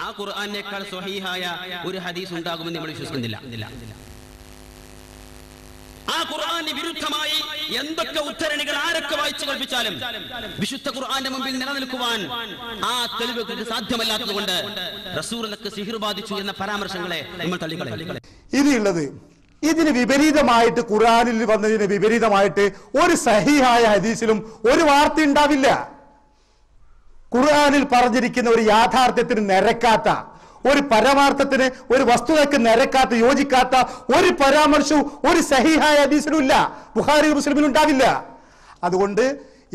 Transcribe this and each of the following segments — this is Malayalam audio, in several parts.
ആ ഖുർആനേക്കാൾ സ്വഹീഹായ ഒരു ഹദീസ് ഉണ്ടാകുമെന്ന് നമ്മൾ വിശ്വസിക്കുന്നില്ല. ആ ഖുർആന് വിരുദ്ധമായി എന്തൊക്കെ ഉദ്ധരണികൾ ആരൊക്കെ വായിച്ചു കൽപ്പിച്ചാലും വിശുദ്ധ ഖുർആന്റെ മുമ്പിൽ നിലനിൽക്കുവാൻ ആ തെളിവുകൾക്ക് സാധ്യമല്ലാത്തതുകൊണ്ട് റസൂലുള്ളാഹിക്ക് സിഹിർ ബാധിച്ചു എന്ന പരാമർശങ്ങളെ നമ്മൾ തള്ളിക്കളയും. ഇനിയുള്ളത് ഇതിന് വിപരീതമായിട്ട്, ഖുർആനിൽ വന്നതിന് വിപരീതമായിട്ട് ഒരു സഹീഹായ ഹദീസിലും ഒരു വാർത്ത ഉണ്ടാവില്ല. ഖുർആനിൽ പറഞ്ഞിരിക്കുന്ന ഒരു യാഥാർത്ഥ്യത്തിന് നിരക്കാത്ത, ഒരു പരമാർത്ഥത്തിന്, ഒരു വസ്തുതയ്ക്ക് നിരക്കാത്ത, യോജിക്കാത്ത ഒരു പരാമർശവും ഒരു സഹീഹായ ഹദീസിലും ഇല്ല, ബുഖാരി മുസ്ലിമിലും ഉണ്ടാവില്ല. അതുകൊണ്ട്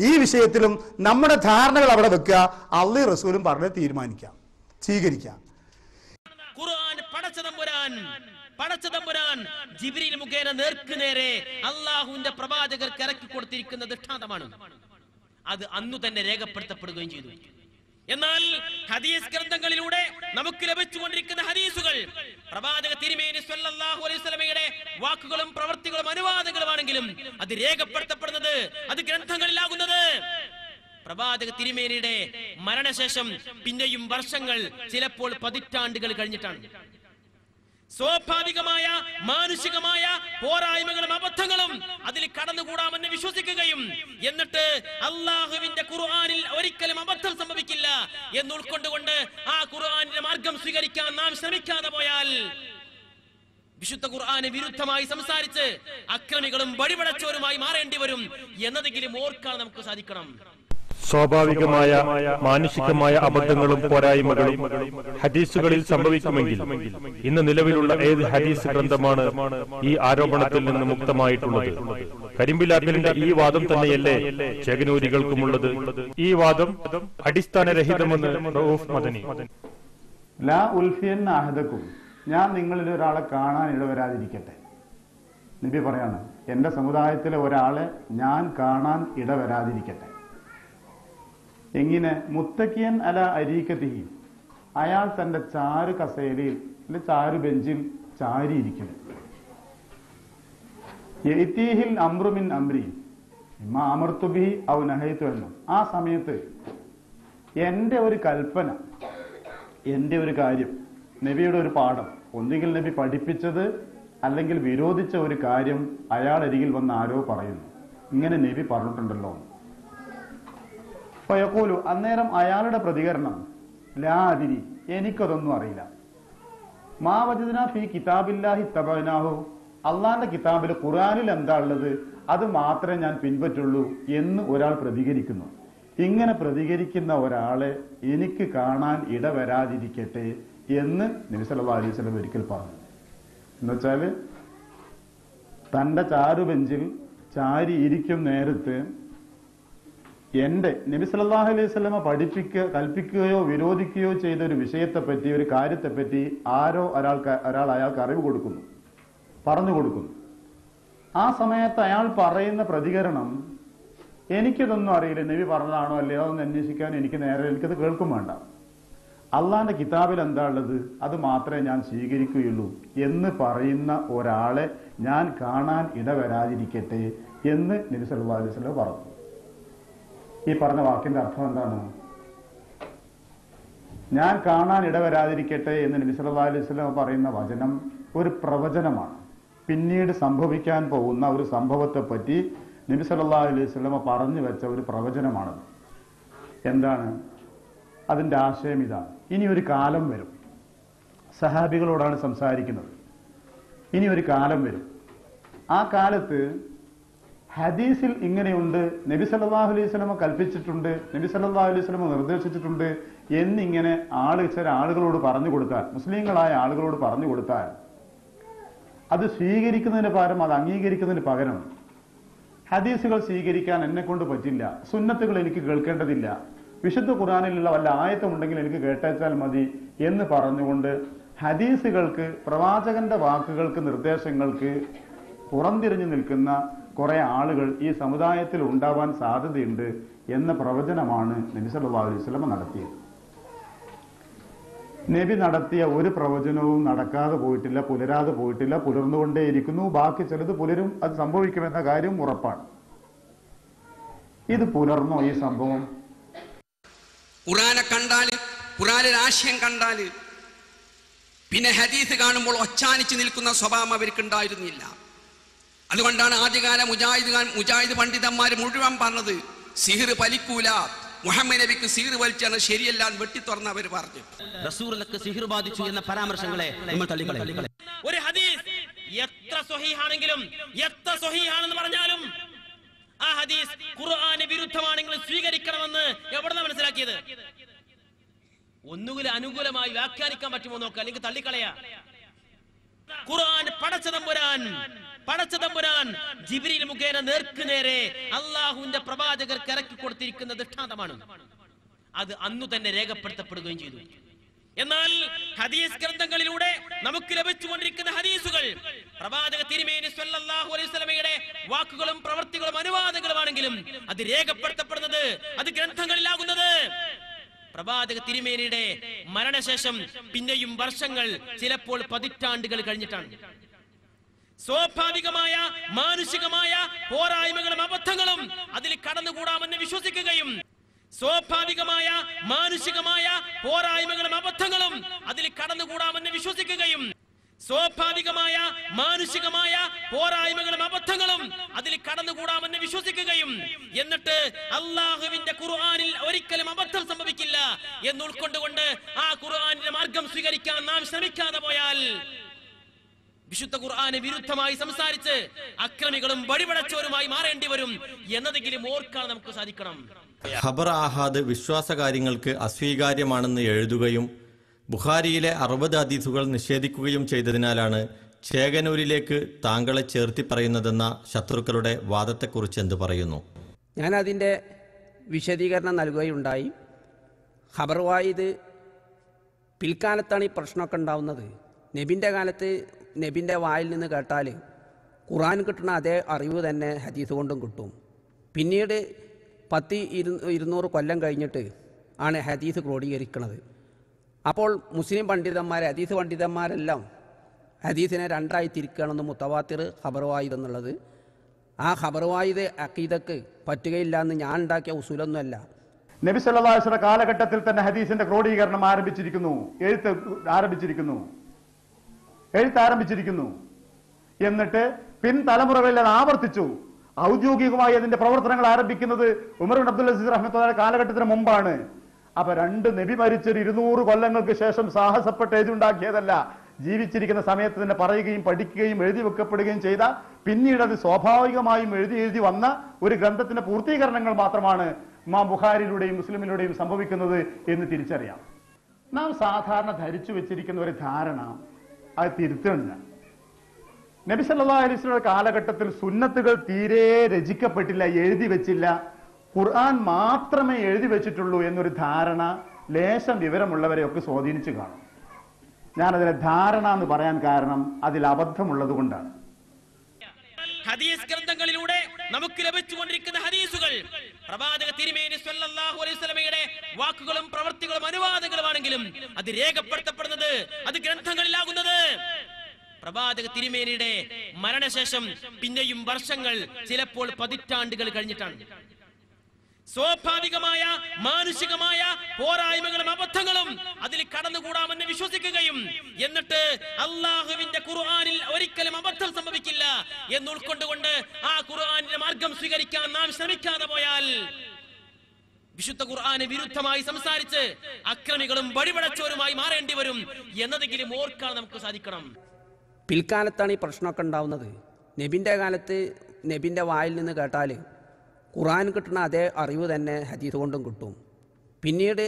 ഈ വിഷയത്തിലും നമ്മുടെ ധാരണകൾ അവിടെ വെക്കുക, അള്ളാഹും റസൂലും പറഞ്ഞ് തീരുമാനിക്കാം, സ്വീകരിക്കാം. ഖുർആൻ പടച്ചതമ്പുരാൻ ജിബ്രീൽ മുഖേന നേർക്കുനേരെ അള്ളാഹുവിന്റെ പ്രവാചകർക്ക് ഇറക്കി കൊടുത്തിരിക്കുന്ന ദൃഷ്ടാന്തമാണ്. അത് അന്നു തന്നെ രേഖപ്പെടുത്തപ്പെടുകയും ചെയ്തു. എന്നാൽ ഹദീസ് ഗ്രന്ഥങ്ങളിലൂടെ നമുക്ക് ലഭിച്ചുകൊണ്ടിരിക്കുന്ന ഹദീസുകൾ പ്രവാചക തിരുമേനി സ്വല്ലല്ലാഹു അലൈഹി വസല്ലമയുടെ വാക്കുകളും പ്രവൃത്തികളും അനുവാദങ്ങളുമാണെങ്കിലും അത് രേഖപ്പെടുത്തപ്പെടുന്നത്, അത് ഗ്രന്ഥങ്ങളിലാകുന്നത് പ്രവാചക തിരുമേനിയുടെ മരണശേഷം പിന്നെയും വർഷങ്ങൾ, ചിലപ്പോൾ പതിറ്റാണ്ടുകൾ കഴിഞ്ഞിട്ടാണ്. സ്വാഭാവികമായ മാനുഷികമായ പോരായ്മകളും അബദ്ധങ്ങളും അതിൽ കടന്നുകൂടാമെന്ന് വിശ്വസിക്കുകയും എന്നിട്ട് അള്ളാഹുവിന്റെ ഖുർആനിൽ ഒരിക്കലും അബദ്ധം സംഭവിക്കില്ല എന്ന് ഉൾക്കൊണ്ടുകൊണ്ട് ആ ഖുർആനിന്റെ മാർഗം സ്വീകരിക്കാൻ നാം ശ്രമിക്കാതെ പോയാൽ വിശുദ്ധ ഖുർആന് വിരുദ്ധമായി സംസാരിച്ച് അക്രമികളും വഴിപടച്ചവരുമായി മാറേണ്ടി വരും എന്നതെങ്കിലും ഓർക്കാൻ നമുക്ക് സാധിക്കണം. സ്വാഭാവികമായ മാനുഷികമായ അബദ്ധങ്ങളും പോരായ്മകളും ഹദീസുകളിൽ സംഭവിക്കുമെങ്കിൽ ഇന്ന് നിലവിലുള്ള ഏത് ഹദീസ് ഗ്രന്ഥമാണ് ഈ ആരോപണത്തിൽ നിന്ന് മുക്തമായിട്ടുള്ളത്? കരിമ്പിലാക്കലിന്റെ ഈ വാദം തന്നെയല്ലേ ചേകനൂരികൾക്കുമുള്ളത്? ഈ വാദം അടിസ്ഥാനരഹിതമെന്ന് റഊഫ് മദനി. ലാ ഉൽഫിയന്ന അഹദക്കും, ഞാൻ നിങ്ങളിൽ ഒരാളെ കാണാൻ ഇടവരാതിരിക്കട്ടെ. നബി പറയാണ്, എന്റെ സമുദായത്തിലെ ഒരാളെ ഞാൻ കാണാൻ ഇടവരാതിരിക്കട്ടെ. എങ്ങനെ? മുത്തക്കിയൻ അല അരീക്കത്തിഹി, അയാൾ തന്റെ ചാരു കസേരയിൽ അല്ലെങ്കിൽ ചാരു ബെഞ്ചിൽ ചാരിയിരിക്കുന്നു. യഅ്തീഹിൽ അംറു മിൻ അംരി ഇമ്മാ അമർതു ബിഹി ഔ നഹൈതു അൻഹു, ആ സമയത്ത് എന്റെ ഒരു കൽപ്പന, എന്റെ ഒരു കാര്യം, നബിയുടെ ഒരു പാഠം, ഒന്നുകിൽ നബി പഠിപ്പിച്ചത് അല്ലെങ്കിൽ വിരോധിച്ച ഒരു കാര്യം അയാൾ അരികിൽ വന്ന് ആരോ പറയുന്നു, ഇങ്ങനെ നബി പറഞ്ഞിട്ടുണ്ടല്ലോ. ഫയഖൂലു, അന്നേരം അയാളുടെ പ്രതികരണം, ലാ അദിരി, എനിക്കതൊന്നും അറിയില്ല. മാ വജദ്നാ ഫീ കിതാബില്ലാഹി തബഅനാഹു, അള്ളാന്റെ കിതാബിൽ ഖുർആനിൽ എന്താ ഉള്ളത് അത് മാത്രമേ ഞാൻ പിൻപറ്റുള്ളൂ എന്ന് ഒരാൾ പ്രതികരിക്കുന്നു. ഇങ്ങനെ പ്രതികരിക്കുന്ന ഒരാളെ എനിക്ക് കാണാൻ ഇടവരാതിരിക്കട്ടെ എന്ന് നബി സല്ലല്ലാഹു അലൈഹി വസല്ലം ഒരിക്കൽ പറഞ്ഞു. എന്നുവെച്ചാല് തന്റെ ചാരുബെഞ്ചിൽ ചാരി ഇരിക്കും നേരത്ത് എന്റെ നബി സല്ലല്ലാഹു അലൈഹി വസല്ലമ കൽപ്പിക്കുകയോ വിരോധിക്കുകയോ ചെയ്ത ഒരു വിഷയത്തെപ്പറ്റി, ഒരു കാര്യത്തെപ്പറ്റി ഒരാൾ അയാൾക്ക് അറിവ് കൊടുക്കുന്നു, പറഞ്ഞു കൊടുക്കുന്നു. ആ സമയത്ത് അയാൾ പറയുന്ന പ്രതികരണം, എനിക്കിതൊന്നും അറിയില്ല, നബി പറഞ്ഞതാണോ അല്ലയോ എന്ന് അന്വേഷിക്കാൻ എനിക്കത് കേൾക്കും വേണ്ട, അള്ളാന്റെ കിതാബിൽ എന്താ ഉള്ളത് അത് മാത്രമേ ഞാൻ സ്വീകരിക്കുകയുള്ളൂ എന്ന് പറയുന്ന ഒരാളെ ഞാൻ കാണാൻ ഇടവരാതിരിക്കട്ടെ എന്ന് നബി സല്ലല്ലാഹു അലൈഹി വസല്ലം പറഞ്ഞു. ഈ പറഞ്ഞ വാക്കിന്റെ അർത്ഥം എന്താണ്? ഞാൻ കാണാൻ ഇടവരാതിരിക്കട്ടെ എന്ന് നബി സല്ലല്ലാഹു അലൈഹി വസല്ലം പറയുന്ന വചനം ഒരു പ്രവചനമാണ്. പിന്നീട് സംഭവിക്കാൻ പോകുന്ന ഒരു സംഭവത്തെ പറ്റി നബി സല്ലല്ലാഹു അലൈഹി വസല്ലം പറഞ്ഞു വെച്ച ഒരു പ്രവചനമാണത്. എന്താണ് അതിന്റെ ആശയം? ഇതാണ്, ഇനി ഒരു കാലം വരും, സഹാബികളോടാണ് സംസാരിക്കുന്നത്, ഇനി ഒരു കാലം വരും, ആ കാലത്ത് ഹദീസിൽ ഇങ്ങനെയുണ്ട്, നബി സല്ലല്ലാഹു അലൈഹി വസല്ലം കൽപ്പിച്ചിട്ടുണ്ട്, നബി സല്ലല്ലാഹു അലൈഹി വസല്ലം നിർദ്ദേശിച്ചിട്ടുണ്ട് എന്നിങ്ങനെ ചില ആളുകളോട് പറഞ്ഞു കൊടുത്താൽ, മുസ്ലിങ്ങളായ ആളുകളോട് പറഞ്ഞു കൊടുത്താൽ, അത് സ്വീകരിക്കുന്നതിന് പകരം, അത് അംഗീകരിക്കുന്നതിന് പകരം ഹദീസുകൾ സ്വീകരിക്കാൻ എന്നെ കൊണ്ട് പറ്റില്ല, സുന്നത്തുകൾ എനിക്ക് കേൾക്കേണ്ടതില്ല, വിശുദ്ധ ഖുർആനിലുള്ള വല്ല ആയത്തുമുണ്ടെങ്കിൽ എനിക്ക് കേട്ടേച്ചാൽ മതി എന്ന് പറഞ്ഞുകൊണ്ട് ഹദീസുകൾക്ക്, പ്രവാചകന്റെ വാക്കുകൾക്ക്, നിർദ്ദേശങ്ങൾക്ക് പുറംതിരിഞ്ഞു നിൽക്കുന്ന കുറെ ആളുകൾ ഈ സമുദായത്തിൽ ഉണ്ടാവാൻ സാധ്യതയുണ്ട് എന്ന പ്രവചനമാണ് നബി സല്ലല്ലാഹു അലൈഹി വസല്ലം നടത്തിയത്. നബി നടത്തിയ ഒരു പ്രവചനവും നടക്കാതെ പോയിട്ടില്ല, പുലരാതെ പോയിട്ടില്ല, പുലർന്നുകൊണ്ടേയിരിക്കുന്നു. ബാക്കി ചിലത് പുലരും, അത് സംഭവിക്കുമെന്ന കാര്യം ഉറപ്പാണ്. ഇത് പുലർന്നോ ഈ സംഭവം? ഖുർആനെ കണ്ടാൽ ഖുർആനിൽ ആശയം കണ്ടാൽ പിന്നെ ഹദീസ് കാണുമ്പോൾ ഒച്ചാനിച്ച് നിൽക്കുന്ന സ്വഭാവം അവർക്കുണ്ടായിരുന്നില്ല. അതുകൊണ്ടാണ് ആദ്യകാല മുജാഹിദ് പണ്ഡിതന്മാർ മുഴുവൻ പറഞ്ഞത് സിഹിർ ഫലിക്കൂല, മുഹമ്മദ് നബിക്ക് സിഹിർ വലിച്ചാണ് ശരിയല്ല എന്ന് വെട്ടിത്തുറന്ന് അവർ പറഞ്ഞു. റസൂലുള്ളാഹിക്ക് സിഹിർ ബാധിച്ചു എന്ന പരാമർശങ്ങളെ നമ്മൾ തള്ളിക്കളയും. ഒരു ഹദീസ് എത്ര സ്വഹീഹാണെങ്കിലും എത്ര സ്വഹീഹാണെന്ന് പറഞ്ഞാലും ആ ഹദീസ് ഖുർആന് വിരുദ്ധമാണെങ്കിൽ സ്വീകരിക്കണമെന്ന് എവിടുന്നാ മനസ്സിലാക്കിയത്? ഒന്നുകിൽ അനുകൂലമായി വ്യാഖ്യാനിക്കാൻ പറ്റുമോ നോക്കുക, അല്ലെങ്കിൽ തള്ളിക്കളയാ. ഖുർആൻ പടച്ചതമ്പുരാൻ ജിബ്രീൽ മുഖേന നേർക്കുനേരെ അള്ളാഹുവിന്റെ പ്രവാചകർക്ക് ഇറക്കി കൊടുത്തിരിക്കുന്ന ദൃഷ്ടാന്തമാണ്. അത് അന്നു തന്നെ രേഖപ്പെടുത്തപ്പെടുകയും ചെയ്തു. എന്നാൽ ഹദീസ് ഗ്രന്ഥങ്ങളിലൂടെ നമുക്ക് ലഭിച്ചുകൊണ്ടിരിക്കുന്ന ഹദീസുകൾ പ്രവാചക തിരുമേനി സ്വല്ലല്ലാഹു അലൈഹി വസല്ലമയുടെ വാക്കുകളും പ്രവൃത്തികളും അനുവാദങ്ങളുമാണെങ്കിലും അത് രേഖപ്പെടുത്തപ്പെടുന്നത്, അത് ഗ്രന്ഥങ്ങളിലാകുന്നത് പ്രവാചക തിരുമേനിയുടെ മരണശേഷം പിന്നെയും വർഷങ്ങൾ, ചിലപ്പോൾ പതിറ്റാണ്ടുകൾ കഴിഞ്ഞിട്ടാണ്. സ്വാഭാവികമായ മാനുഷികമായ പോരായ്മകളും അബദ്ധങ്ങളും അതിൽ കടന്നുകൂടാമെന്ന് വിശ്വസിക്കുകയും സ്വാഭാവികമായ മാനുഷികമായ പോരായ്മകളും അബദ്ധങ്ങളും അതിൽ കടന്നുകൂടാമെന്ന് വിശ്വസിക്കുകയും സ്വാഭാവികമായ മാനുഷികമായ പോരായ്മകളും അബദ്ധങ്ങളും അതിൽ കടന്നുകൂടാമെന്ന് വിശ്വസിക്കുകയും എന്നിട്ട് അള്ളാഹുവിന്റെ ഖുർആനിൽ ഒരിക്കലും അബദ്ധം സംഭവിക്കില്ല എന്ന് ഉൾക്കൊണ്ടുകൊണ്ട് ആ ഖുർആനിന്റെ മാർഗം സ്വീകരിക്കാൻ നാം ശ്രമിക്കാതെ പോയാൽ വിശുദ്ധ ഖുർആന് വിരുദ്ധമായി സംസാരിച്ച് അക്രമികളും വഴിപടച്ചവരുമായി മാറേണ്ടി വരും എന്നതെങ്കിലും ഓർക്കാൻ നമുക്ക് സാധിക്കണം. ഖബർ ആഹാദ് വിശ്വാസകാര്യങ്ങൾക്ക് അസ്വീകാര്യമാണെന്ന് എഴുതുകയും ബുഖാരിയിലെ 60 ഹദീസുകൾ നിഷേധിക്കുകയും ചെയ്തതിനാലാണ് ചേകനൂരിലേക്ക് താങ്കളെ ചേർത്തി പറയുന്നതെന്ന ശത്രുക്കളുടെ വാദത്തെക്കുറിച്ച് എന്ത് പറയുന്നു? ഞാൻ അതിൻ്റെ വിശദീകരണം നൽകുകയുണ്ടായി. ഖബർ വായിദ് പിൽക്കാലത്താണ് ഈ പ്രശ്നമൊക്കെ ഉണ്ടാവുന്നത്. നബിൻ്റെ കാലത്ത് നബിൻ്റെ വായിൽ നിന്ന് കേട്ടാൽ ഖുർആൻ കിട്ടുന്ന അതേ അറിവ് തന്നെ ഹദീസ് കൊണ്ടും കിട്ടും. പിന്നീട് 200 കൊല്ലം കഴിഞ്ഞിട്ട് ആണ് ഹദീസ് ക്രോഡീകരിക്കുന്നത്. അപ്പോൾ മുസ്ലിം പണ്ഡിതന്മാർ, ഹദീസ് പണ്ഡിതന്മാരെല്ലാം ഹദീസിനെ രണ്ടായി തിരിക്കുകയാണെന്ന് മുത്തവാത്തിർ ഖബർ വായിദ് എന്നുള്ളത്. ആ ഖബർ വായിദ് അഖീദക്ക് പറ്റുകയില്ല എന്ന് ഞാൻ ഉണ്ടാക്കിയ ഉസൂലൊന്നുമല്ല. നബി സല്ലല്ലാഹു അലൈഹി വസല്ലം കാലഘട്ടത്തിൽ തന്നെ ഹദീസിന്റെ ക്രോഡീകരണം ആരംഭിച്ചിരിക്കുന്നു, എഴുത്ത് ആരംഭിച്ചിരിക്കുന്നു. എന്നിട്ട് പിൻതലമുറകളിൽ അത് ആവർത്തിച്ചു. ഔദ്യോഗികമായി അതിന്റെ പ്രവർത്തനങ്ങൾ ആരംഭിക്കുന്നത് ഉമർ ബിൻ അബ്ദുൽ അസീസ് റഹ്മത്തുള്ളാഹി കാലഘട്ടത്തിന് മുമ്പാണ്. അപ്പൊ 2 നബി മരിച്ചൊരു 200 കൊല്ലങ്ങൾക്ക് ശേഷം സാഹസപ്പെട്ട് എഴുതിയുണ്ടാക്കിയതല്ല. ജീവിച്ചിരിക്കുന്ന സമയത്ത് തന്നെ പറയുകയും പഠിക്കുകയും എഴുതി വെക്കപ്പെടുകയും ചെയ്ത, പിന്നീട് അത് സ്വാഭാവികമായും എഴുതി വന്ന ഒരു ഗ്രന്ഥത്തിന്റെ പൂർത്തീകരണങ്ങൾ മാത്രമാണ് ഇമാം ബുഖാരിയിലൂടെയും മുസ്ലിമിലൂടെയും സംഭവിക്കുന്നത് എന്ന് തിരിച്ചറിയാം. നാം സാധാരണ ധരിച്ചു വെച്ചിരിക്കുന്ന ഒരു ധാരണ അത് തിരുത്തുന്നില്ല. നബി സല്ലല്ലാഹു അലൈഹി വസല്ലം കാലഘട്ടത്തിൽ സുന്നത്തുകൾ തീരെ രചിക്കപ്പെട്ടില്ല, എഴുതി വെച്ചില്ല, ഖുർആൻ മാത്രമേ എഴുതി വെച്ചിട്ടുള്ളൂ എന്നൊരു ധാരണ ലേശം വിവരമുള്ളവരെയൊക്കെ സ്വാധീനിച്ചു കാണും. ഞാനതിനെ ധാരണ എന്ന് പറയാൻ കാരണം അതിൽ അബദ്ധമുള്ളത് കൊണ്ടാണ്. ഹദീസ് ഗ്രന്ഥങ്ങളിലൂടെ നമുക്ക് ലഭിച്ചുകൊണ്ടിരിക്കുന്ന ഹദീസുകൾ പ്രവാചക തിരുമേനി സ്വല്ലല്ലാഹു അലൈഹി വസല്ലമയുടെ വാക്കുകളും പ്രവൃത്തികളും അനുവാദങ്ങളുമാണെങ്കിലും അത് രേഖപ്പെടുത്തപ്പെടുന്നത്, അത് ഗ്രന്ഥങ്ങളിലാകുന്നത് പ്രവാചക തിരുമേനിയുടെ മരണശേഷം പിന്നെയും വർഷങ്ങൾ, ചിലപ്പോൾ പതിറ്റാണ്ടുകൾ കഴിഞ്ഞിട്ടാണ്. സ്വാഭാവികമായ മാനുഷികമായ പോരായ്മകളും അബദ്ധങ്ങളും അതിൽ കടന്നുകൂടാമെന്ന് വിശ്വസിക്കുകയും എന്നിട്ട് അള്ളാഹുവിന്റെ ഖുർആനിൽ ഒരിക്കലും അബദ്ധം സംഭവിക്കില്ല എന്ന് ഉൾക്കൊണ്ടുകൊണ്ട് ആ ഖുർആനിന്റെ മാർഗം സ്വീകരിക്കാൻ നാം ശ്രമിക്കാതെ പോയാൽ വിശുദ്ധ ഖുർആന് വിരുദ്ധമായി സംസാരിച്ച് അക്രമികളും വഴിപടച്ചവരുമായി മാറേണ്ടി വരും എന്നതെങ്കിലും ഓർക്കാൻ നമുക്ക് സാധിക്കണം. പിൽക്കാലത്താണ് ഈ പ്രശ്നമൊക്കെ ഉണ്ടാവുന്നത്. നബിൻ്റെ കാലത്ത് നബിൻ്റെ വായിൽ നിന്ന് കേട്ടാൽ ഖുർആൻ കിട്ടുന്ന അതേ അറിവ് തന്നെ ഹദീസ് കൊണ്ടും കിട്ടും. പിന്നീട്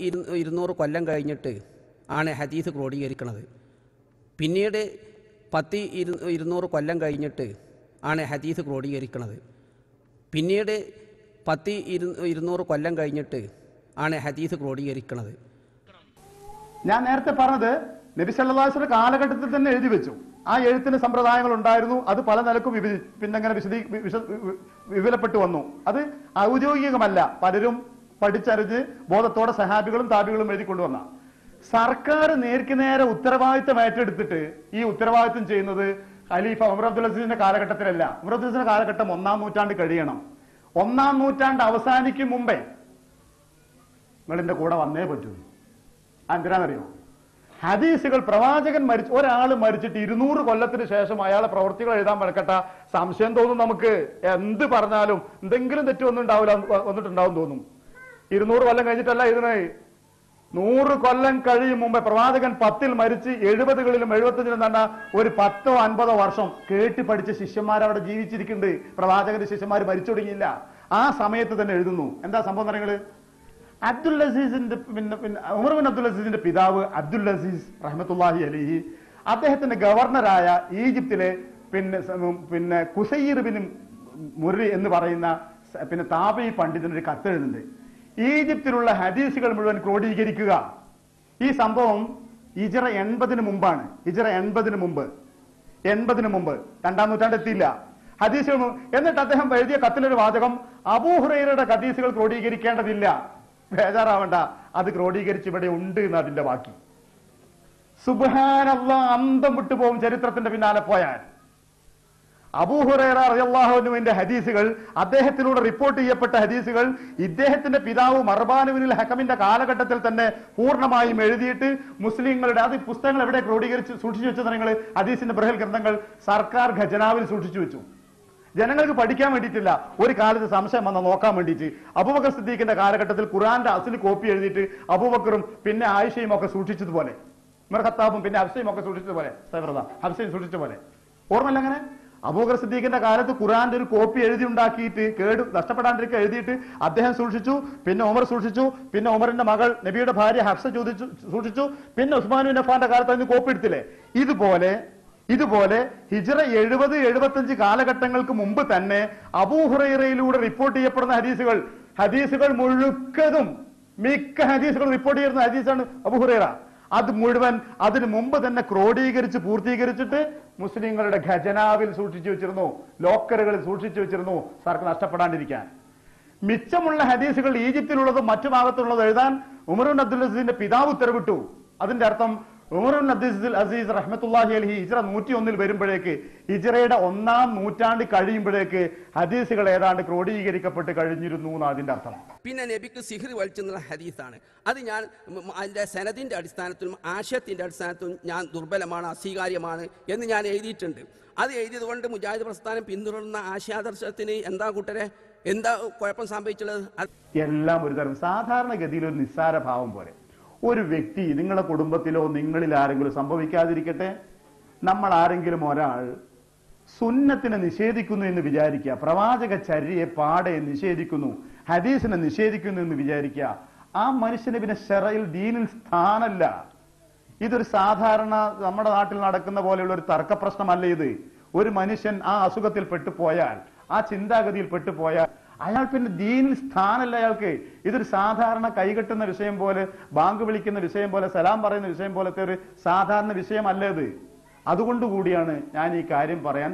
200 കൊല്ലം കഴിഞ്ഞിട്ട് ആണ് ഹദീസ് ക്രോഡീകരിക്കുന്നത്. പിന്നീട് 200 കൊല്ലം കഴിഞ്ഞിട്ട് ആണ് ഹദീസ് ക്രോഡീകരിക്കുന്നത്. പിന്നീട് 200 കൊല്ലം കഴിഞ്ഞിട്ട് ആണ് ഹദീസ് ക്രോഡീകരിക്കുന്നത്. ഞാൻ നേരത്തെ പറഞ്ഞത് നബി സല്ലല്ലാഹു അലൈഹി വസല്ലം കാലഘട്ടത്തിൽ തന്നെ എഴുതി വെച്ചു. ആ എഴുത്തിന് സമ്പ്രദായങ്ങൾ ഉണ്ടായിരുന്നു. അത് പല നിലക്കും പിന്നെങ്ങനെ വിപുലപ്പെട്ടു വന്നു. അത് ഔദ്യോഗികമല്ല, പലരും പഠിച്ചറിഞ്ഞ് ബോധത്തോടെ സഹാബികളും താബികളും എഴുതിക്കൊണ്ടുവന്ന. സർക്കാർ നേർക്ക് നേരെ ഉത്തരവാദിത്തം ഏറ്റെടുത്തിട്ട് ഈ ഉത്തരവാദിത്തം ചെയ്യുന്നത് ഖലീഫ ഉമർ അബ്ദുൽ അസീസിന്റെ കാലഘട്ടത്തിലല്ല. ഉമർ അബ്ദുൽ അസീസിന്റെ കാലഘട്ടം 1-ാം നൂറ്റാണ്ട് കഴിയണം. 1-ാം നൂറ്റാണ്ട് അവസാനിക്കും മുമ്പേ നിങ്ങളിന്റെ കൂടെ വന്നേ പറ്റൂ. എന്തിനാണെന്നറിയോ? ഹദീസുകൾ പ്രവാചകൻ ഒരാൾ മരിച്ചിട്ട് 200 കൊല്ലത്തിന് ശേഷം അയാളെ പ്രവൃത്തികൾ എഴുതാൻ മെനക്കെട്ട സംശയം തോന്നും നമുക്ക്. എന്ത് പറഞ്ഞാലും എന്തെങ്കിലും തെറ്റ് വന്നിട്ടുണ്ടാവും തോന്നും. 200 കൊല്ലം കഴിഞ്ഞിട്ടല്ല എഴുതുന്നത്. 100 കൊല്ലം കഴിയും മുമ്പേ പ്രവാചകൻ 10-ൽ മരിച്ച് 70-കളിലും 75-ലും തന്നെ ഒരു 10-50 വർഷം കേട്ട് പഠിച്ച ശിഷ്യന്മാർ അവിടെ ജീവിച്ചിരിക്കുന്നുണ്ട്. പ്രവാചകന്റെ ശിഷ്യന്മാർ മരിച്ചു തുടങ്ങിയില്ല. ആ സമയത്ത് തന്നെ എഴുതുന്നു. എന്താ സംഭവം നിങ്ങള്? അബ്ദുൽ അസീസിന്റെ ഉമർ ബിൻ അബ്ദുൽ അസീസിന്റെ പിതാവ് അബ്ദുൽ അസീസ് റഹ്മത്തുള്ളാഹി അലൈഹി അദ്ദേഹത്തിന്റെ ഗവർണറായ ഈജിപ്തിലെ പിന്നെ കുസൈർ ബിൻ മുറി എന്ന് പറയുന്ന താബി പണ്ഡിതന് ഒരു കത്ത് എഴുതുന്നുണ്ട്. ഈജിപ്തിലുള്ള ഹദീസുകൾ മുഴുവൻ ക്രോഡീകരിക്കുക. ഈ സംഭവം ഹിജ്റ 80-ന് മുമ്പാണ്. ഹിജ്റ 80-ന് മുമ്പ് 2-ാം നൂറ്റാണ്ട് എത്തിയില്ല ഹദീസുകൾ. എന്നിട്ട് അദ്ദേഹം എഴുതിയ കത്തിലൊരു വാചകം, അബൂ ഹുറൈറയുടെ ഹദീസുകൾ ക്രോഡീകരിക്കേണ്ടതില്ല, ബേജാറാവണ്ട, അത് ക്രോഡീകരിച്ച് ഇവിടെ ഉണ്ട് എന്ന് അതിന്റെ ബാക്കി. സുബ്ഹാനല്ലാഹ്, അന്തം വിട്ടുപോകും ചരിത്രത്തിന്റെ പിന്നാലെ പോയാൽ. അബൂ ഹുറൈറ റളിയല്ലാഹു അൻഹുവിന്റെ ഹദീസുകൾ, അദ്ദേഹത്തിലൂടെ റിപ്പോർട്ട് ചെയ്യപ്പെട്ട ഹദീസുകൾ ഇദ്ദേഹത്തിന്റെ പിതാവ് മർവാൻ ഇബ്നുൽ ഹക്കമിന്റെ കാലഘട്ടത്തിൽ തന്നെ പൂർണ്ണമായും എഴുതിയിട്ട് മുസ്ലിങ്ങളുടെ അത് പുസ്തകങ്ങൾ എവിടെ ക്രോഡീകരിച്ച് സൂക്ഷിച്ചു വെച്ചത്? നിങ്ങൾ ഹദീസിന്റെ ബൃഹൽ ഗ്രന്ഥങ്ങൾ സർക്കാർ ഖജനാവിൽ സൂക്ഷിച്ചു വെച്ചു. ജനങ്ങൾക്ക് പഠിക്കാൻ വേണ്ടിയിട്ടില്ല, ഒരു കാലത്ത് സംശയം വന്ന നോക്കാൻ വേണ്ടിയിട്ട്. അബൂബക്കർ സിദ്ദീഖിന്റെ കാലഘട്ടത്തിൽ ഖുർആന്റെ അസ്ലി കോപ്പി എഴുതിയിട്ട് അബൂബക്കറും പിന്നെ ആയിഷയും ഒക്കെ സൂക്ഷിച്ചതുപോലെ, ഉമർ ഖത്താബും പിന്നെ ഹഫ്സയും ഒക്കെ സൂക്ഷിച്ചതുപോലെ, ഹഫ്സയും സൂക്ഷിച്ച പോലെ ഓർമ്മയില്ല? അങ്ങനെ അബൂബക്കർ സിദ്ദീഖിന്റെ കാലത്ത് ഖുർആന്റെ ഒരു കോപ്പി എഴുതി ഉണ്ടാക്കിയിട്ട് നഷ്ടപ്പെടാണ്ടിരിക്കുക എഴുതിയിട്ട് അദ്ദേഹം സൂക്ഷിച്ചു. പിന്നെ ഉമർ സൂക്ഷിച്ചു. പിന്നെ ഉമറിന്റെ മകൾ നബിയുടെ ഭാര്യ ഹഫ്സ സൂക്ഷിച്ചു. പിന്നെ ഉസ്മാൻ ബിൻ അഫ്ഫാന്റെ കാലത്ത് അതിന് കോപ്പി എടുത്തില്ലേ? ഇതുപോലെ ഹിജ്റ 70-75 കാലഘട്ടങ്ങൾക്ക് മുമ്പ് തന്നെ അബൂ ഹുറൈറയിലൂടെ റിപ്പോർട്ട് ചെയ്യപ്പെടുന്ന ഹദീസുകൾ മുഴുക്കതും മിക്ക ഹദീസുകൾ റിപ്പോർട്ട് ചെയ്യുന്ന ഹദീസാണ് അബൂ ഹുറൈറ. അത് മുഴുവൻ അതിന് മുമ്പ് തന്നെ ക്രോഡീകരിച്ച് പൂർത്തീകരിച്ചിട്ട് മുസ്ലിങ്ങളുടെ ഖജനാവിൽ സൂക്ഷിച്ചു വെച്ചിരുന്നു, ലോക്കറുകളിൽ സൂക്ഷിച്ചു വെച്ചിരുന്നു, സാർക്ക് നഷ്ടപ്പെടാണ്ടിരിക്കാൻ. മിച്ചമുള്ള ഹദീസുകൾ ഈജിപ്തിലുള്ളതും മറ്റു ഭാഗത്തുള്ളത് എഴുതാൻ ഉമർ ബിൻ അബ്ദുൽ അസീസിന്റെ പിതാവ് ഉത്തരവിട്ടു. അതിന്റെ അർത്ഥം ഉമർ ബിൻ അബ്ദുൽ അസീസ് റഹ്മത്തുള്ളാഹി അലൈഹി ഹിജ്റ 101-ൽ വരുമ്പോഴേക്ക്, ഹിജ്റയുടെ 1-ാം നൂറ്റാണ്ട് കഴിയുമ്പോഴേക്ക് ഹദീസുകൾ ഏതാണ്ട് ക്രോഡീകരിക്കപ്പെട്ട് കഴിഞ്ഞിരുന്നു എന്ന് അതിന്റെ അർത്ഥം. പിന്നെ നബിക്ക് സിഹ്ർ വലിച്ചെന്നുള്ള ഹദീസാണ്. അത് ഞാൻ അതിന്റെ സനദിന്റെ അടിസ്ഥാനത്തിലും ആശയത്തിന്റെ അടിസ്ഥാനത്തിലും ഞാൻ ദുർബലമാണ്, അസ്വീകാര്യമാണ് എന്ന് ഞാൻ എഴുതിയിട്ടുണ്ട്. അത് എഴുതിയത് കൊണ്ട് മുജാഹിദ് പ്രസ്ഥാനം പിന്തുടരുന്ന ആശയാദർശത്തിന് എന്താ കൂട്ടരെ എന്താ കുഴപ്പം സംഭവിച്ചുള്ളത്? എല്ലാം ഒരു തരം സാധാരണഗതിയിൽ ഒരു നിസ്സാര ഭാവം പോലെ. ഒരു വ്യക്തി നിങ്ങളുടെ കുടുംബത്തിലോ നിങ്ങളിൽ ആരെങ്കിലും സംഭവിക്കാതിരിക്കട്ടെ, നമ്മൾ ആരെങ്കിലും ഒരാൾ സുന്നത്തിനെ നിഷേധിക്കുന്നു എന്ന് വിചാരിക്കുക, പ്രവാചക ചര്യയെ പാടെ നിഷേധിക്കുന്നു, ഹദീസിനെ നിഷേധിക്കുന്നു എന്ന് വിചാരിക്കുക, ആ മനുഷ്യന് പിന്നെ ശറയിൽ ദീനിൽ സ്ഥാനമല്ല. ഇതൊരു സാധാരണ നമ്മുടെ നാട്ടിൽ നടക്കുന്ന പോലെയുള്ള ഒരു തർക്ക പ്രശ്നമല്ല ഇത്. ഒരു മനുഷ്യൻ ആ അസുഖത്തിൽ പെട്ടുപോയാൽ, ആ ചിന്താഗതിയിൽ പെട്ടുപോയാൽ അയാൾ പിന്നെ ദീനിൽ സ്ഥാനമല്ല അയാൾക്ക്. ഇതൊരു സാധാരണ കൈകെട്ടുന്ന വിഷയം പോലെ, ബാങ്ക് വിളിക്കുന്ന വിഷയം പോലെ, സലാം പറയുന്ന വിഷയം പോലത്തെ ഒരു സാധാരണ വിഷയമല്ല ഇത്. അതുകൊണ്ടുകൂടിയാണ് ഞാൻ ഈ കാര്യം പറയാൻ